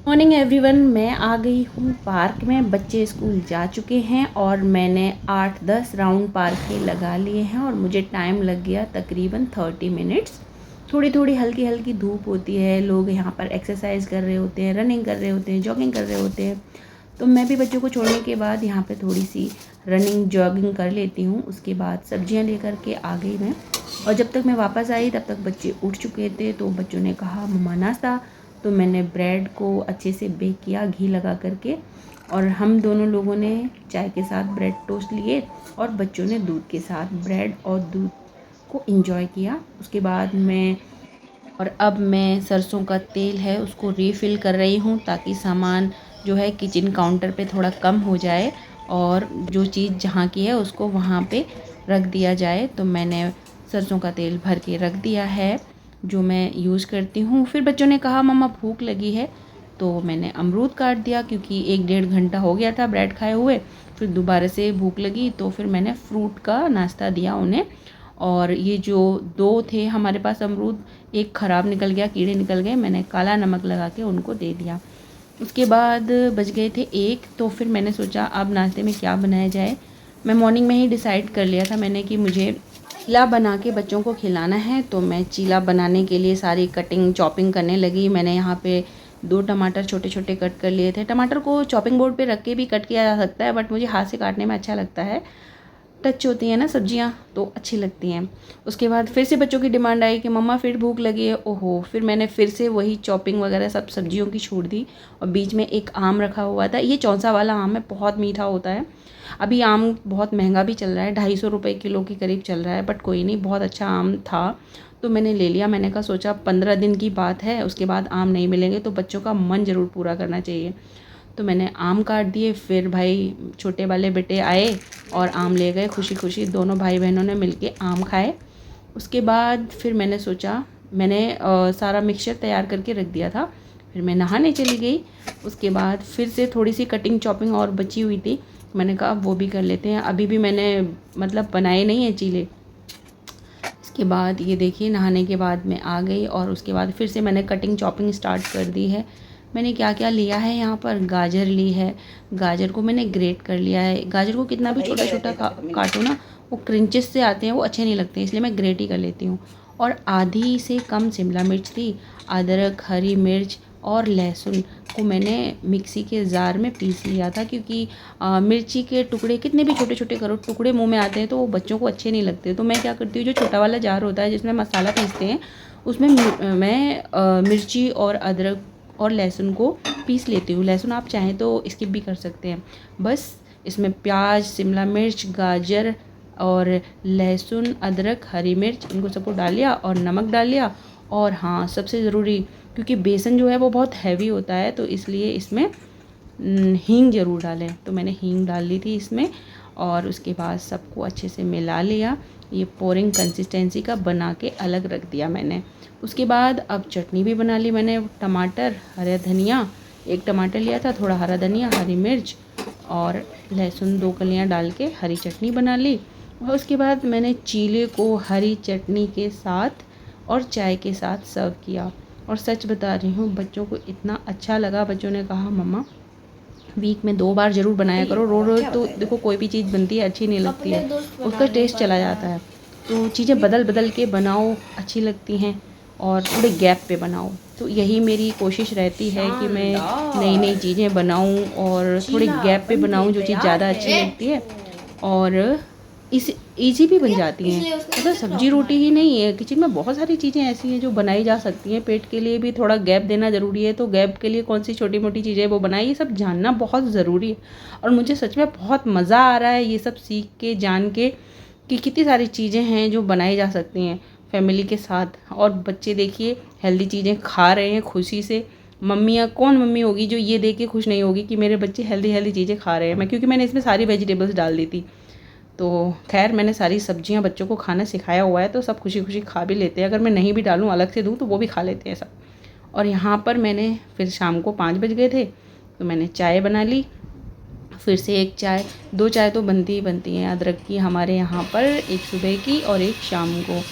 Morning everyone, मैं आ गई हूँ पार्क में। बच्चे स्कूल जा चुके हैं और मैंने 8-10 राउंड पार्क के लगा लिए हैं और मुझे टाइम लग गया तकरीबन 30 मिनट्स। थोड़ी थोड़ी हल्की हल्की धूप होती है, लोग यहाँ पर एक्सरसाइज कर रहे होते हैं, रनिंग कर रहे होते हैं, जॉगिंग कर रहे होते हैं। तो मैं भी बच्चों को छोड़ने के बाद यहाँ पे थोड़ी सी रनिंग जॉगिंग कर लेती हूँ। उसके बाद सब्जियाँ लेकर के आ गई मैं, और जब तक मैं वापस आई तब तक बच्चे उठ चुके थे। तो बच्चों ने कहा मम्मा नाश्ता, तो मैंने ब्रेड को अच्छे से बेक किया घी लगा करके, और हम दोनों लोगों ने चाय के साथ ब्रेड टोस्ट लिए और बच्चों ने दूध के साथ ब्रेड और दूध को एंजॉय किया। उसके बाद अब मैं सरसों का तेल है उसको रीफ़िल कर रही हूँ, ताकि सामान जो है किचन काउंटर पे थोड़ा कम हो जाए और जो चीज़ जहाँ की है उसको वहाँ पे रख दिया जाए। तो मैंने सरसों का तेल भर के रख दिया है जो मैं यूज़ करती हूँ। फिर बच्चों ने कहा मम्मा भूख लगी है, तो मैंने अमरूद काट दिया, क्योंकि 1-1.5 घंटा हो गया था ब्रेड खाए हुए। फिर दोबारा से भूख लगी तो फिर मैंने फ्रूट का नाश्ता दिया उन्हें। और ये जो 2 थे हमारे पास अमरूद, एक ख़राब निकल गया, कीड़े निकल गए, मैंने काला नमक लगा के उनको दे दिया। उसके बाद बज गए थे 1, तो फिर मैंने सोचा अब नाश्ते में क्या बनाया जाए। मैं मॉर्निंग में ही डिसाइड कर लिया था मैंने कि मुझे चीला बना के बच्चों को खिलाना है। तो मैं चीला बनाने के लिए सारी कटिंग चॉपिंग करने लगी। मैंने यहाँ पे 2 टमाटर छोटे छोटे कट कर लिए थे। टमाटर को चॉपिंग बोर्ड पे रख के भी कट किया जा सकता है, बट मुझे हाथ से काटने में अच्छा लगता है। टच होती हैं ना सब्जियां, तो अच्छी लगती हैं। उसके बाद फिर से बच्चों की डिमांड आई कि मम्मा फिर भूख लगी है। ओहो, फिर मैंने फिर से वही चॉपिंग वगैरह सब सब्जियों की छोड़ दी। और बीच में एक आम रखा हुआ था, ये चौंसा वाला आम है, बहुत मीठा होता है। अभी आम बहुत महंगा भी चल रहा है, 250 रुपये किलो के करीब चल रहा है, बट कोई नहीं, बहुत अच्छा आम था तो मैंने ले लिया। मैंने कहा सोचा 15 दिन की बात है, उसके बाद आम नहीं मिलेंगे तो बच्चों का मन ज़रूर पूरा करना चाहिए। तो मैंने आम काट दिए। फिर भाई छोटे वाले बेटे आए और आम ले गए, खुशी खुशी दोनों भाई बहनों ने मिलके आम खाए। उसके बाद फिर मैंने सोचा, मैंने सारा मिक्सचर तैयार करके रख दिया था। फिर मैं नहाने चली गई। उसके बाद फिर से थोड़ी सी कटिंग चॉपिंग और बची हुई थी, मैंने कहा अब वो भी कर लेते हैं। अभी भी मैंने मतलब बनाए नहीं है चीले। इसके बाद ये देखिए, नहाने के बाद मैं आ गई और उसके बाद फिर से मैंने कटिंग चॉपिंग स्टार्ट कर दी है। मैंने क्या क्या लिया है, यहाँ पर गाजर ली है, गाजर को मैंने ग्रेट कर लिया है। गाजर को कितना भी छोटा छोटा काटो ना, वो क्रंचेस से आते हैं, वो अच्छे नहीं लगते, इसलिए मैं ग्रेट ही कर लेती हूँ। और आधी से कम शिमला मिर्च थी, अदरक, हरी मिर्च और लहसुन को मैंने मिक्सी के जार में पीस लिया था, क्योंकि मिर्ची के टुकड़े कितने भी छोटे छोटे करो, टुकड़े मुंह में आते हैं तो वो बच्चों को अच्छे नहीं लगते। तो मैं क्या करती हूँ, जो छोटा वाला जार होता है जिसमें मसाला पीसते हैं, उसमें मैं मिर्ची और अदरक और लहसुन को पीस लेती हूँ। लहसुन आप चाहें तो स्किप भी कर सकते हैं। बस इसमें प्याज, शिमला मिर्च, गाजर और लहसुन, अदरक, हरी मिर्च, इनको सबको डाल लिया और नमक डाल लिया। और हाँ, सबसे ज़रूरी, क्योंकि बेसन जो है वो बहुत हैवी होता है, तो इसलिए इसमें हींग ज़रूर डालें। तो मैंने हींग डाल ली थी इसमें, और उसके बाद सबको अच्छे से मिला लिया। ये पोरिंग कंसिस्टेंसी का बना के अलग रख दिया मैंने। उसके बाद अब चटनी भी बना ली मैंने। टमाटर, हरा धनिया, 1 टमाटर लिया था, थोड़ा हरा धनिया, हरी मिर्च और लहसुन 2 कलियाँ डाल के हरी चटनी बना ली। और उसके बाद मैंने चीले को हरी चटनी के साथ और चाय के साथ सर्व किया। और सच बता रही हूँ, बच्चों को इतना अच्छा लगा। बच्चों ने कहा मम्मा वीक में 2 बार ज़रूर बनाया करो, रोज़ रोज़ तो देखो कोई भी चीज़ बनती है अच्छी नहीं लगती है, उसका टेस्ट चला जाता है। तो चीज़ें बदल बदल के बनाओ, अच्छी लगती हैं, और थोड़े गैप पे बनाओ। तो यही मेरी कोशिश रहती है कि मैं नई नई चीज़ें बनाऊं और थोड़े गैप पे बनाऊं, जो चीज़ ज़्यादा अच्छी लगती है और इस ईज़ी भी बन जाती हैं। मतलब सब्जी रोटी ही नहीं है, किचन में बहुत सारी चीज़ें ऐसी हैं जो बनाई जा सकती हैं। पेट के लिए भी थोड़ा गैप देना ज़रूरी है, तो गैप के लिए कौन सी छोटी मोटी चीज़ें वो बनाई, ये सब जानना बहुत ज़रूरी है। और मुझे सच में बहुत मज़ा आ रहा है ये सब सीख के, जान के कि कितनी सारी चीज़ें हैं जो बनाई जा सकती हैं फैमिली के साथ। और बच्चे देखिए हेल्दी चीज़ें खा रहे हैं खुशी से। मम्मियाँ, कौन मम्मी होगी जो ये देख के खुश नहीं होगी कि मेरे बच्चे हेल्दी हेल्दी चीज़ें खा रहे हैं। क्योंकि मैंने इसमें सारी वेजिटेबल्स डाल दी थी, तो खैर मैंने सारी सब्जियां बच्चों को खाना सिखाया हुआ है, तो सब खुशी खुशी खा भी लेते हैं। अगर मैं नहीं भी डालूं, अलग से दूं, तो वो भी खा लेते हैं सब। और यहाँ पर मैंने फिर शाम को 5 बज गए थे, तो मैंने चाय बना ली। फिर से एक चाय, 2 चाय तो बनती ही बनती हैं अदरक की हमारे यहाँ पर, एक सुबह की और एक शाम को,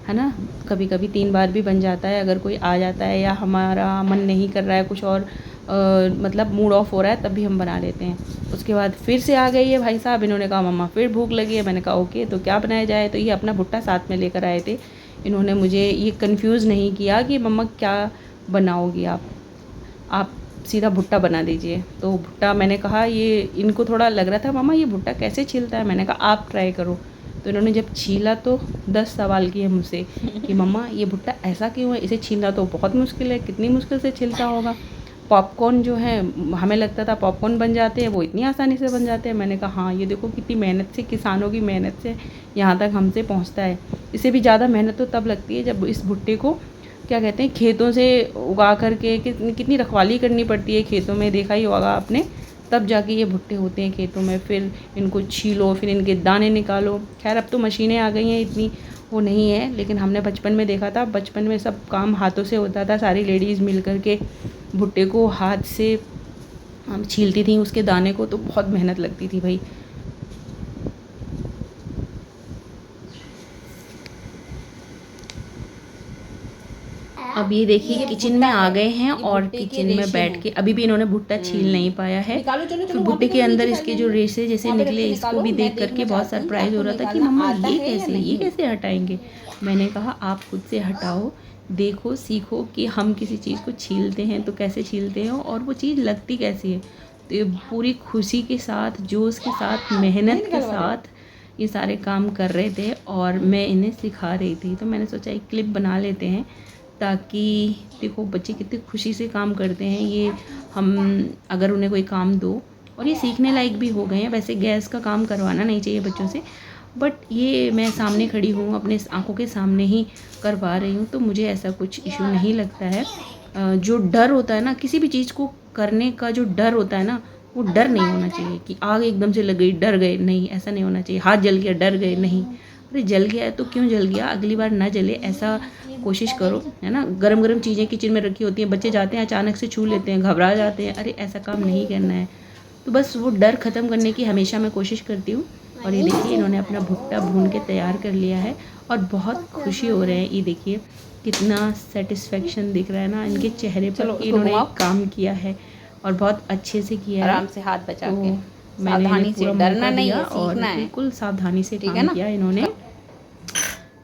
है ना। कभी कभी 3 बार भी बन जाता है, अगर कोई आ जाता है या हमारा मन नहीं कर रहा है कुछ और मतलब मूड ऑफ हो रहा है तब भी हम बना लेते हैं। उसके बाद फिर से आ गई है भाई साहब, इन्होंने कहा मम्मा फिर भूख लगी है। मैंने कहा ओके तो क्या बनाया जाए, तो ये अपना भुट्टा साथ में लेकर आए थे। इन्होंने मुझे ये कंफ्यूज नहीं किया कि मम्मा क्या बनाओगी आप सीधा भुट्टा बना दीजिए। तो भुट्टा मैंने कहा, ये इनको थोड़ा लग रहा था मम्मा ये भुट्टा कैसे छीलता है, मैंने कहा आप ट्राई करो। तो इन्होंने जब छीला तो 10 सवाल किए मुझसे कि मम्मा ये भुट्टा ऐसा क्यों है, इसे छीलना तो बहुत मुश्किल है, कितनी मुश्किल से छिलता होगा। पॉपकॉर्न जो है हमें लगता था पॉपकॉर्न बन जाते हैं, वो इतनी आसानी से बन जाते हैं। मैंने कहा हाँ ये देखो कितनी मेहनत से, किसानों की मेहनत से यहाँ तक हमसे पहुँचता है। इससे भी ज़्यादा मेहनत तो तब लगती है जब इस भुट्टे को क्या कहते हैं खेतों से उगा करके कितनी रखवाली करनी पड़ती है खेतों में, देखा ही होगा आपने, तब जाके ये भुट्टे होते हैं खेतों में। फिर इनको छीलो, फिर इनके दाने निकालो। खैर अब तो मशीनें आ गई हैं, इतनी वो नहीं है, लेकिन हमने बचपन में देखा था, बचपन में सब काम हाथों से होता था। सारी लेडीज़ मिल कर के भुट्टे को हाथ से हम छीलती थी, उसके दाने को, तो बहुत मेहनत लगती थी भाई। अब ये देखिए किचन में आ गए हैं और किचन में बैठ के अभी भी इन्होंने भुट्टा छील नहीं पाया है। तो भुट्टे के अंदर इसके जो रेशे जैसे निकले, इसको भी देख करके बहुत सरप्राइज हो रहा था कि मम्मा ये कैसे हटाएंगे। मैंने कहा आप खुद से हटाओ, देखो सीखो कि हम किसी चीज़ को छीलते हैं तो कैसे छीलते हैं और वो चीज़ लगती कैसी है। तो ये पूरी खुशी के साथ, जोश के साथ, मेहनत के साथ ये सारे काम कर रहे थे और मैं इन्हें सिखा रही थी। तो मैंने सोचा एक क्लिप बना लेते हैं ताकि देखो बच्चे कितनी खुशी से काम करते हैं। ये हम अगर उन्हें कोई काम दो, और ये सीखने लायक भी हो गए हैं। वैसे गैस का काम करवाना नहीं चाहिए बच्चों से, बट ये मैं सामने खड़ी हूँ, अपने आंखों के सामने ही करवा रही हूँ, तो मुझे ऐसा कुछ इशू नहीं लगता है। जो डर होता है ना किसी भी चीज़ को करने का, जो डर होता है ना, वो डर नहीं होना चाहिए कि आग एकदम से लग गई डर गए, नहीं ऐसा नहीं होना चाहिए। हाथ जल गया डर गए, नहीं, अरे जल गया है तो क्यों जल गया, अगली बार ना जले ऐसा कोशिश करो, है ना। गरम गरम चीज़ें किचन में रखी होती हैं, बच्चे जाते हैं अचानक से छू लेते हैं, घबरा जाते हैं, अरे ऐसा काम नहीं करना है। तो बस वो डर ख़त्म करने की हमेशा मैं कोशिश करती हूँ। और ये देखिए इन्होंने अपना भुट्टा भून के तैयार कर लिया है और बहुत खुशी हो रहे हैं। ये देखिए कितना सेटिस्फेक्शन दिख रहा है ना इनके चेहरे पर, इन्होंने काम किया है और बहुत अच्छे से किया है। आराम से हाथ बचा के, मैंने पूरा डरना नहीं है और बिल्कुल सावधानी से काम किया इन्होंने।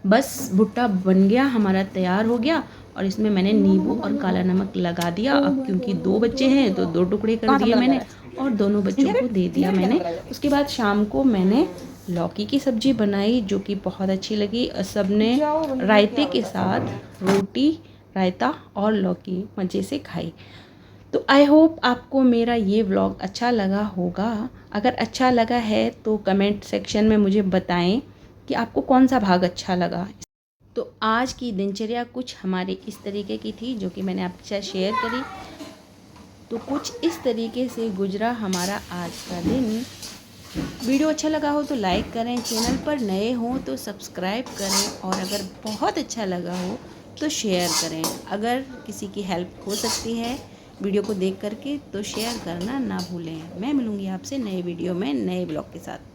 बस भुट्टा बन गया हमारा, तैयार हो गया और इसमें मैंने नींबू और काला नमक लगा दिया। अब क्योंकि 2 बच्चे हैं तो 2 टुकड़े कर दिए मैंने और दोनों बच्चों को दे दिया मैंने। उसके बाद शाम को मैंने लौकी की सब्ज़ी बनाई जो कि बहुत अच्छी लगी। सबने रायते के साथ रोटी, रायता और लौकी मज़े से खाई। तो आई होप आपको मेरा ये व्लॉग अच्छा लगा होगा। अगर अच्छा लगा है तो कमेंट सेक्शन में मुझे बताएं कि आपको कौन सा भाग अच्छा लगा। तो आज की दिनचर्या कुछ हमारे इस तरीके की थी जो कि मैंने आपके साथ शेयर करी। तो कुछ इस तरीके से गुजरा हमारा आज का दिन। वीडियो अच्छा लगा हो तो लाइक करें, चैनल पर नए हों तो सब्सक्राइब करें और अगर बहुत अच्छा लगा हो तो शेयर करें। अगर किसी की हेल्प हो सकती है वीडियो को देख करके तो शेयर करना ना भूलें। मैं मिलूँगी आपसे नए वीडियो में नए ब्लॉग के साथ।